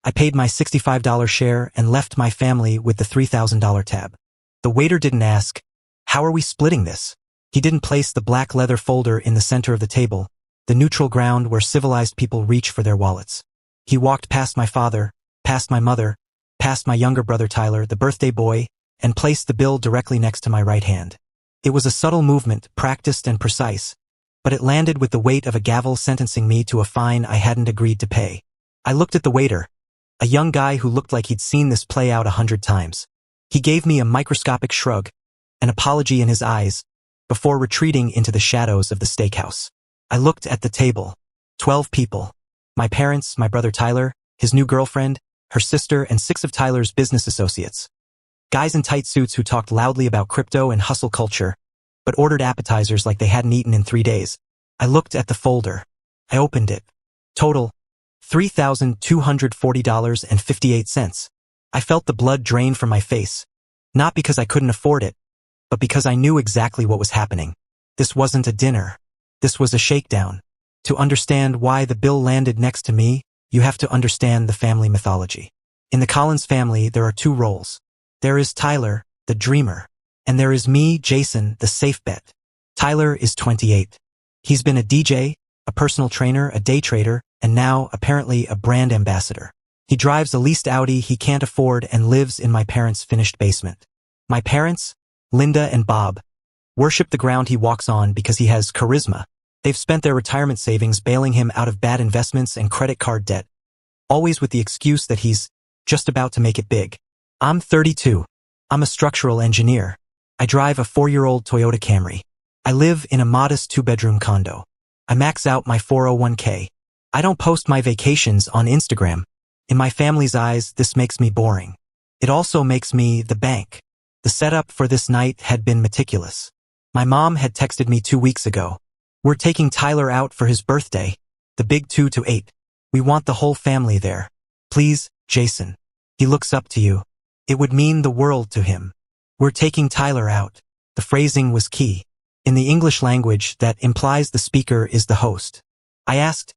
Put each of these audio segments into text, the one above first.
I paid my $65 share and left my family with the $3,000 tab. The waiter didn't ask, "How are we splitting this?" He didn't place the black leather folder in the center of the table, the neutral ground where civilized people reach for their wallets. He walked past my father, past my mother, past my younger brother Tyler, the birthday boy, and placed the bill directly next to my right hand. It was a subtle movement, practiced and precise, but it landed with the weight of a gavel sentencing me to a fine I hadn't agreed to pay. I looked at the waiter, a young guy who looked like he'd seen this play out 100 times. He gave me a microscopic shrug, an apology in his eyes, before retreating into the shadows of the steakhouse. I looked at the table. 12 people. My parents, my brother Tyler, his new girlfriend, her sister, and 6 of Tyler's business associates. Guys in tight suits who talked loudly about crypto and hustle culture, but ordered appetizers like they hadn't eaten in 3 days. I looked at the folder. I opened it. Total, $3,240.58. I felt the blood drain from my face, not because I couldn't afford it, but because I knew exactly what was happening. This wasn't a dinner. This was a shakedown. To understand why the bill landed next to me, you have to understand the family mythology. In the Collins family, there are 2 roles. There is Tyler, the dreamer, and there is me, Jason, the safe bet. Tyler is 28. He's been a DJ, a personal trainer, a day trader, and now, apparently, a brand ambassador. He drives a leased Audi he can't afford and lives in my parents' finished basement. My parents, Linda and Bob, worship the ground he walks on because he has charisma. They've spent their retirement savings bailing him out of bad investments and credit card debt, always with the excuse that he's just about to make it big. I'm 32. I'm a structural engineer. I drive a 4-year-old Toyota Camry. I live in a modest 2-bedroom condo. I max out my 401k. I don't post my vacations on Instagram. In my family's eyes, this makes me boring. It also makes me the bank. The setup for this night had been meticulous. My mom had texted me 2 weeks ago. "We're taking Tyler out for his birthday, the big 2 to 8. We want the whole family there. Please, Jason. He looks up to you. It would mean the world to him. We're taking Tyler out." The phrasing was key. In the English language, that implies the speaker is the host. I asked,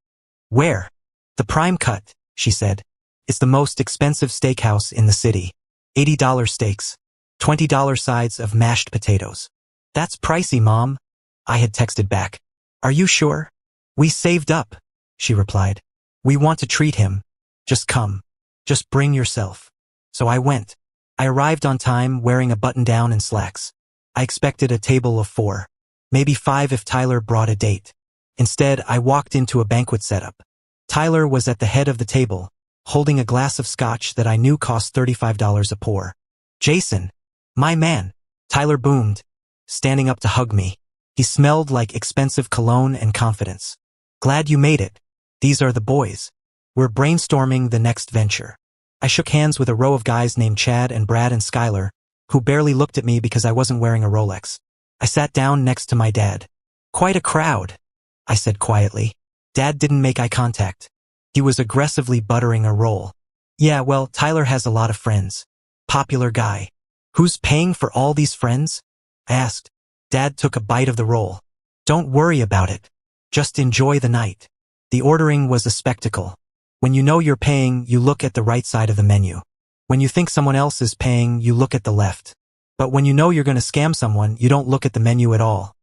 "Where?" "The Prime Cut," she said. "It's the most expensive steakhouse in the city. $80 steaks. $20 sides of mashed potatoes." "That's pricey, Mom," I had texted back. "Are you sure?" "We saved up," she replied. "We want to treat him. Just come. Just bring yourself." So I went. I arrived on time wearing a button-down and slacks. I expected a table of 4, maybe 5 if Tyler brought a date. Instead, I walked into a banquet setup. Tyler was at the head of the table, holding a glass of scotch that I knew cost $35 a pour. "Jason, my man," Tyler boomed, standing up to hug me. He smelled like expensive cologne and confidence. "Glad you made it. These are the boys. We're brainstorming the next venture." I shook hands with a row of guys named Chad and Brad and Skylar, who barely looked at me because I wasn't wearing a Rolex. I sat down next to my dad. "Quite a crowd," I said quietly. Dad didn't make eye contact. He was aggressively buttering a roll. "Yeah, well, Tyler has a lot of friends. Popular guy." "Who's paying for all these friends?" I asked. Dad took a bite of the roll. "Don't worry about it. Just enjoy the night." The ordering was a spectacle. When you know you're paying, you look at the right side of the menu. When you think someone else is paying, you look at the left. But when you know you're going to scam someone, you don't look at the menu at all.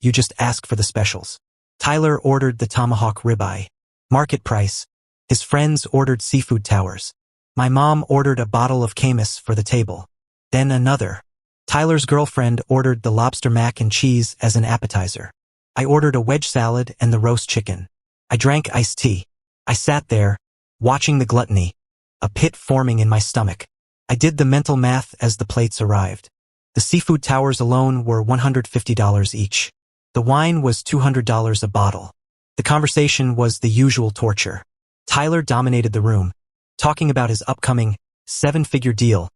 You just ask for the specials. Tyler ordered the tomahawk ribeye. Market price. His friends ordered seafood towers. My mom ordered a bottle of Camus for the table. Then another. Tyler's girlfriend ordered the lobster mac and cheese as an appetizer. I ordered a wedge salad and the roast chicken. I drank iced tea. I sat there, watching the gluttony, a pit forming in my stomach. I did the mental math as the plates arrived. The seafood towers alone were $150 each. The wine was $200 a bottle. The conversation was the usual torture. Tyler dominated the room, talking about his upcoming 7-figure deal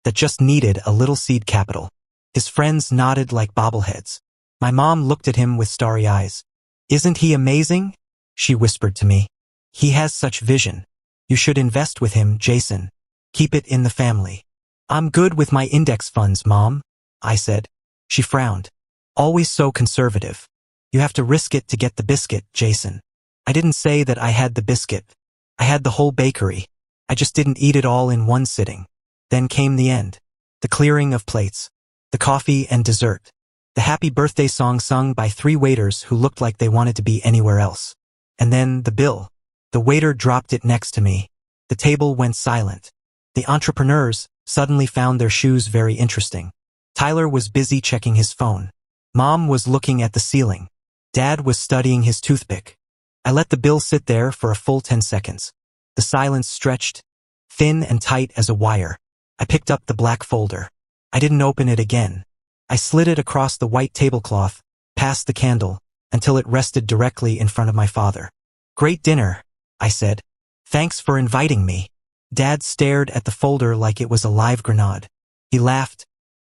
that just needed a little seed capital. His friends nodded like bobbleheads. My mom looked at him with starry eyes. "Isn't he amazing?" she whispered to me. "He has such vision. You should invest with him, Jason. Keep it in the family." "I'm good with my index funds, Mom," I said. She frowned. "Always so conservative. You have to risk it to get the biscuit, Jason." I didn't say that I had the biscuit. I had the whole bakery. I just didn't eat it all in one sitting. Then came the end. The clearing of plates. The coffee and dessert. The happy birthday song sung by 3 waiters who looked like they wanted to be anywhere else. And then the bill. The waiter dropped it next to me. The table went silent. The entrepreneurs suddenly found their shoes very interesting. Tyler was busy checking his phone. Mom was looking at the ceiling. Dad was studying his toothpick. I let the bill sit there for a full 10 seconds. The silence stretched, thin and tight as a wire. I picked up the black folder. I didn't open it again. I slid it across the white tablecloth, past the candle, until it rested directly in front of my father. "Great dinner," I said. "Thanks for inviting me." Dad stared at the folder like it was a live grenade. He laughed,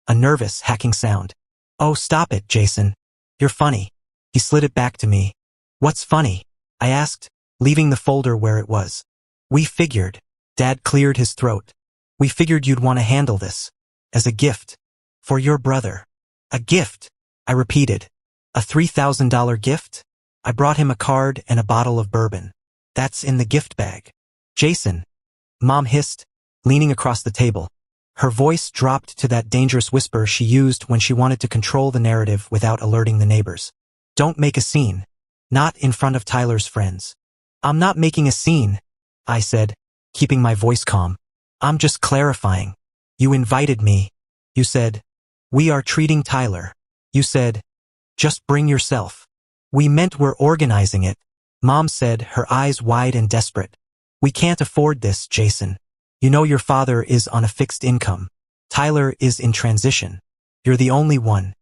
a nervous, hacking sound. "Oh, stop it, Jason. You're funny." He slid it back to me. "What's funny?" I asked, leaving the folder where it was. "We figured." Dad cleared his throat. "We figured you'd want to handle this. As a gift. For your brother." "A gift?" I repeated. "A $3,000 gift?" I brought him a card and a bottle of bourbon. "That's in the gift bag." "Jason," Mom hissed, leaning across the table. Her voice dropped to that dangerous whisper she used when she wanted to control the narrative without alerting the neighbors. "Don't make a scene. Not in front of Tyler's friends." "I'm not making a scene," I said, keeping my voice calm. "I'm just clarifying. You invited me. You said, 'We are treating Tyler.' You said, 'Just bring yourself.' We meant we're organizing it." Mom said, her eyes wide and desperate. "We can't afford this, Jason. You know your father is on a fixed income. Tyler is in transition. You're the only one,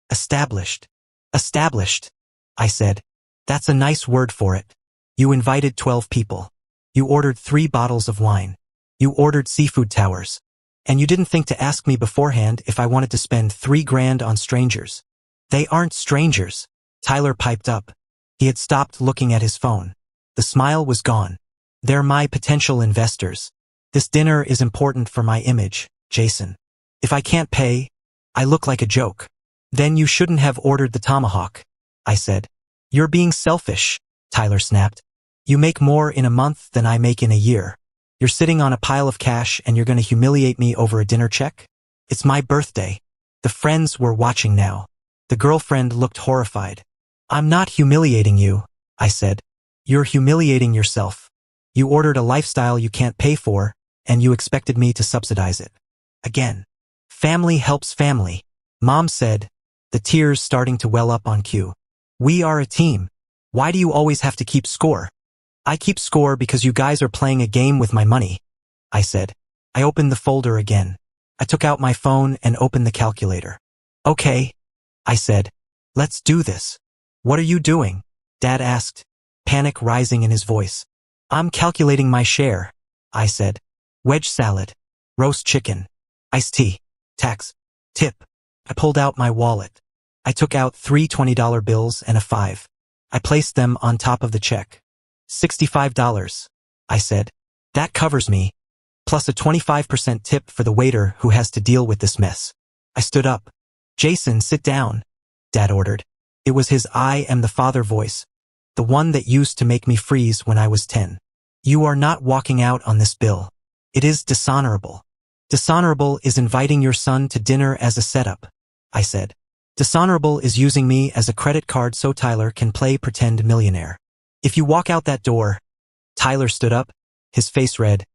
established." "Established," I said. "That's a nice word for it. You invited 12 people. You ordered 3 bottles of wine. You ordered seafood towers. And you didn't think to ask me beforehand if I wanted to spend $3,000 on strangers." "They aren't strangers," Tyler piped up. He had stopped looking at his phone. The smile was gone. "They're my potential investors. This dinner is important for my image, Jason. If I can't pay, I look like a joke." "Then you shouldn't have ordered the tomahawk," I said. "You're being selfish," Tyler snapped. "You make more in a month than I make in a year. You're sitting on a pile of cash and you're going to humiliate me over a dinner check? It's my birthday." The friends were watching now. The girlfriend looked horrified. "I'm not humiliating you," I said. "You're humiliating yourself. You ordered a lifestyle you can't pay for, and you expected me to subsidize it." Again. "Family helps family," Mom said, the tears starting to well up on cue. "We are a team. Why do you always have to keep score?" "I keep score because you guys are playing a game with my money," I said. I opened the folder again. I took out my phone and opened the calculator. "Okay," I said. "Let's do this." "What are you doing?" Dad asked, panic rising in his voice. "I'm calculating my share," I said. "Wedge salad, roast chicken, iced tea, tax, tip." I pulled out my wallet. I took out 3 $20 bills and a 5. I placed them on top of the check. $65, I said. "That covers me, plus a 25% tip for the waiter who has to deal with this mess." I stood up. "Jason, sit down," Dad ordered. It was his "I am the father" voice, the one that used to make me freeze when I was 10. "You are not walking out on this bill. It is dishonorable." "Dishonorable is inviting your son to dinner as a setup," I said. "Dishonorable is using me as a credit card so Tyler can play pretend millionaire. If you walk out that door..." Tyler stood up, his face red.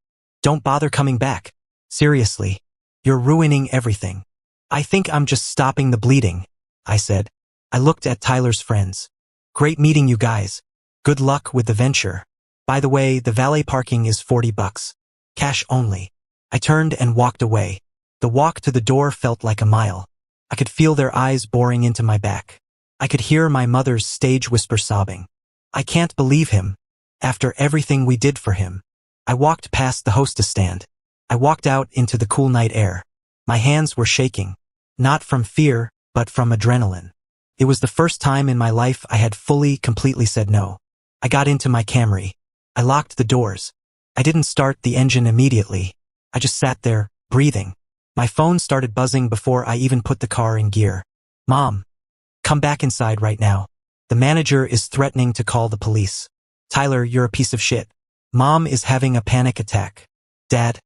"Don't bother coming back. Seriously. You're ruining everything." "I think I'm just stopping the bleeding," I said. I looked at Tyler's friends. "Great meeting you guys. Good luck with the venture. By the way, the valet parking is $40. Cash only." I turned and walked away. The walk to the door felt like a mile. I could feel their eyes boring into my back. I could hear my mother's stage whisper sobbing. "I can't believe him. After everything we did for him." I walked past the hostess stand. I walked out into the cool night air. My hands were shaking. Not from fear, but from adrenaline. It was the first time in my life I had completely said no. I got into my Camry. I locked the doors. I didn't start the engine immediately. I just sat there, breathing. My phone started buzzing before I even put the car in gear. "Mom, come back inside right now. The manager is threatening to call the police." "Tyler, you're a piece of shit." Mom is having a panic attack. Dad,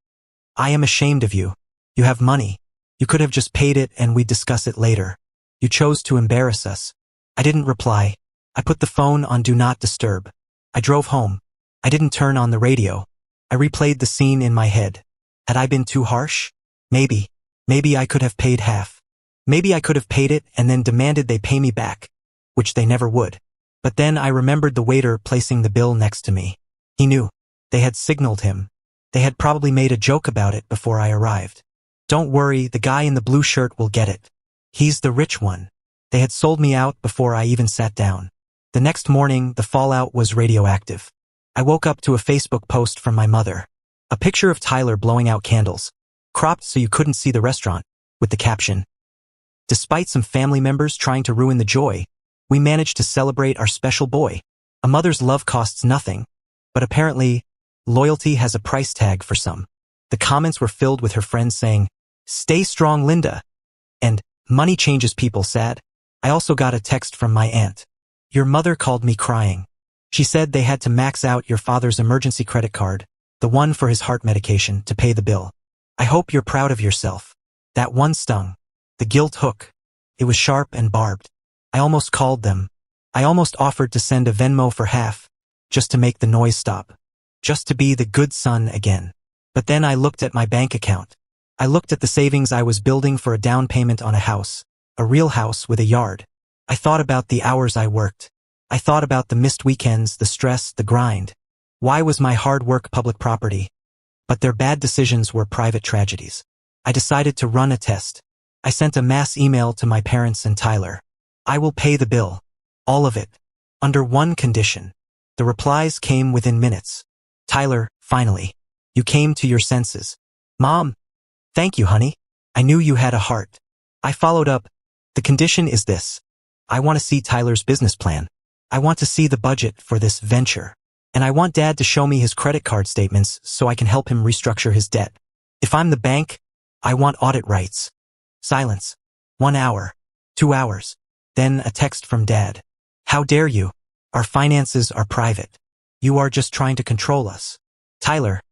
I am ashamed of you. You have money. You could have just paid it and we'd discuss it later. You chose to embarrass us. I didn't reply. I put the phone on Do Not Disturb. I drove home. I didn't turn on the radio. I replayed the scene in my head. Had I been too harsh? Maybe. Maybe I could have paid half. Maybe I could have paid it and then demanded they pay me back, which they never would. But then I remembered the waiter placing the bill next to me. He knew. They had signaled him. They had probably made a joke about it before I arrived. Don't worry, the guy in the blue shirt will get it. He's the rich one. They had sold me out before I even sat down. The next morning, the fallout was radioactive. I woke up to a Facebook post from my mother. A picture of Tyler blowing out candles, cropped so you couldn't see the restaurant, with the caption, "Despite some family members trying to ruin the joy, we managed to celebrate our special boy. A mother's love costs nothing, but apparently, loyalty has a price tag for some." The comments were filled with her friends saying, "Stay strong, Linda," and "Money changes people, sad." I also got a text from my aunt. "Your mother called me crying. She said they had to max out your father's emergency credit card, the one for his heart medication, to pay the bill. I hope you're proud of yourself." That one stung. The guilt hook. It was sharp and barbed. I almost called them. I almost offered to send a Venmo for half, just to make the noise stop. Just to be the good son again. But then I looked at my bank account. I looked at the savings I was building for a down payment on a house, a real house with a yard. I thought about the hours I worked. I thought about the missed weekends, the stress, the grind. Why was my hard work public property? But their bad decisions were private tragedies. I decided to run a test. I sent a mass email to my parents and Tyler. "I will pay the bill. All of it. Under one condition." The replies came within minutes. "Tyler, finally. You came to your senses." "Mom, thank you, honey. I knew you had a heart." I followed up. "The condition is this. I want to see Tyler's business plan. I want to see the budget for this venture. And I want Dad to show me his credit card statements so I can help him restructure his debt. If I'm the bank, I want audit rights." Silence. 1 hour. 2 hours. Then a text from Dad. "How dare you? Our finances are private. You are just trying to control us." "Tyler,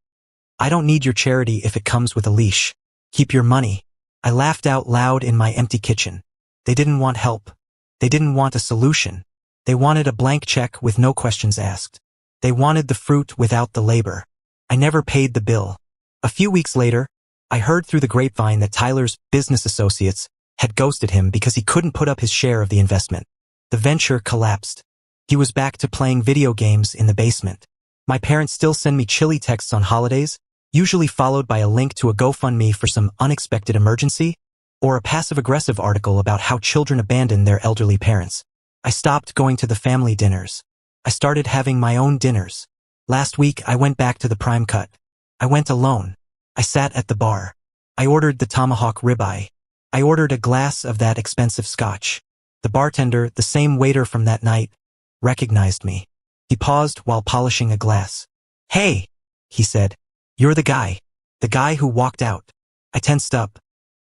I don't need your charity if it comes with a leash. Keep your money." I laughed out loud in my empty kitchen. They didn't want help. They didn't want a solution. They wanted a blank check with no questions asked. They wanted the fruit without the labor. I never paid the bill. A few weeks later, I heard through the grapevine that Tyler's business associates had ghosted him because he couldn't put up his share of the investment. The venture collapsed. He was back to playing video games in the basement. My parents still send me chilly texts on holidays, usually followed by a link to a GoFundMe for some unexpected emergency, or a passive-aggressive article about how children abandon their elderly parents. I stopped going to the family dinners. I started having my own dinners. Last week, I went back to the Prime Cut. I went alone. I sat at the bar. I ordered the tomahawk ribeye. I ordered a glass of that expensive scotch. The bartender, the same waiter from that night, recognized me. He paused while polishing a glass. "Hey," he said. "You're the guy who walked out." I tensed up.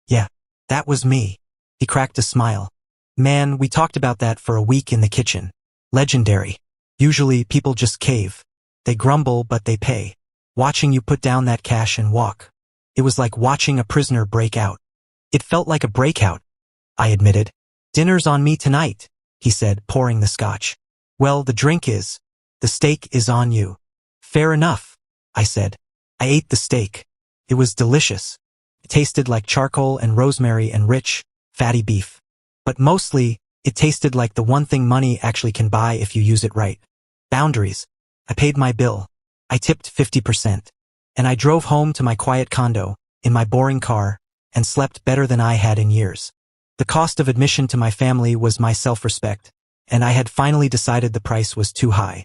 "Yeah, that was me." He cracked a smile. "Man, we talked about that for a week in the kitchen. Legendary. Usually people just cave. They grumble, but they pay. Watching you put down that cash and walk. It was like watching a prisoner break out." "It felt like a breakout," I admitted. "Dinner's on me tonight," he said, pouring the scotch. "Well, the steak is on you." "Fair enough," I said. I ate the steak. It was delicious. It tasted like charcoal and rosemary and rich, fatty beef. But mostly, it tasted like the one thing money actually can buy if you use it right. Boundaries. I paid my bill. I tipped 50%. And I drove home to my quiet condo, in my boring car, and slept better than I had in years. The cost of admission to my family was my self-respect, and I had finally decided the price was too high.